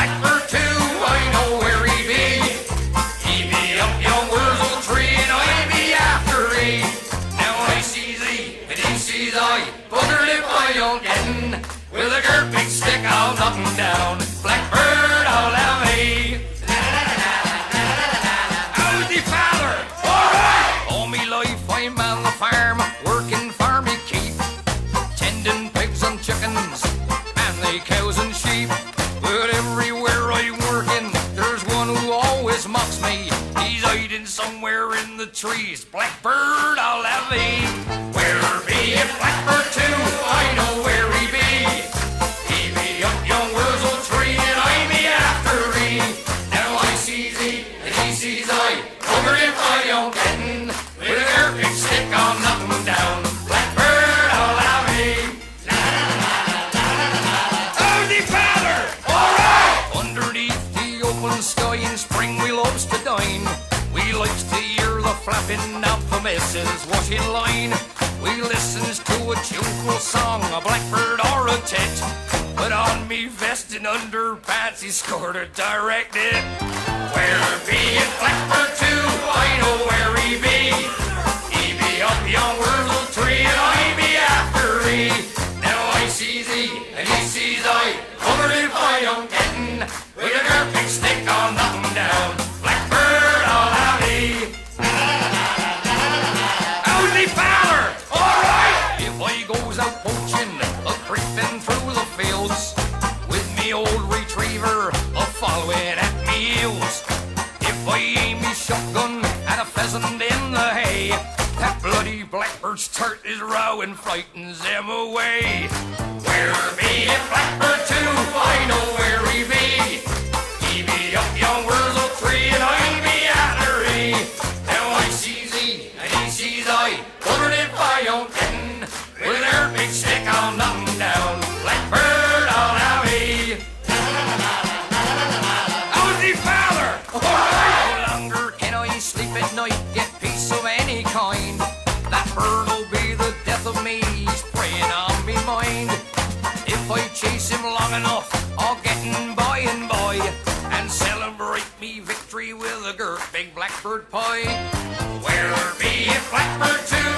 blackbird too, I know where he be. He be up yon wurzel tree, and I be after he. Now I sees he, and he sees I, buggered if I don't gettin'. With a great big stick I'll knock him down. Blackbird, I'll have me. Howdy, father? All right! All me life I'm on the farm, working for me keep. Tending pigs and chickens, and the cows and sheep. But everywhere I'm working, there's one who always mocks me. He's hiding somewhere in the trees. Blackbird, I'll have thee. Where be it, blackbird too? I know where he be. He be up yon wurzel tree, and I be after he. Now I sees he, and he sees I. Over if I don't gettin', with a great big stick I'll knock him down. Blackbird, I'll have me. Howdy, father? All right! Underneath the open sky in spring we loves to dine. We likes to hear the flapping of the missus washing line. We listens to a tuneful song, a blackbird or a tit. But on me vest and underpants he scored a direct hit. Where be it, blackbird too? I know where he be. He be up yon wurzel tree, and I be after he. Now I sees he, and he sees I. Covered if I don't gettin', with a great big stick I'll knock him down. Blackbird, I'll have he. Howdy, father? All right! If I goes out poaching, a-creeping through the fields, with me old retriever a-following at me heels. If I aim me shotgun at a pheasant in the hay, that bloody blackbird's turt is row and frightens them away. Where be it, blackbird too? I know where he be. He be up yon wurzel tree, and I be after he. Now I sees he, and he sees I. Covered if I don't gettin', with their big stick I'll knock him down. Blackbird, I'll have he. Howdy, father? All right! No longer can I sleep at night, get peace of any kind. That bird'll be the death of me, he's preying on me mind. If I chase him long enough, I'll get him by and by, and celebrate me victory with a great big blackbird pie. Where be it, blackbird too?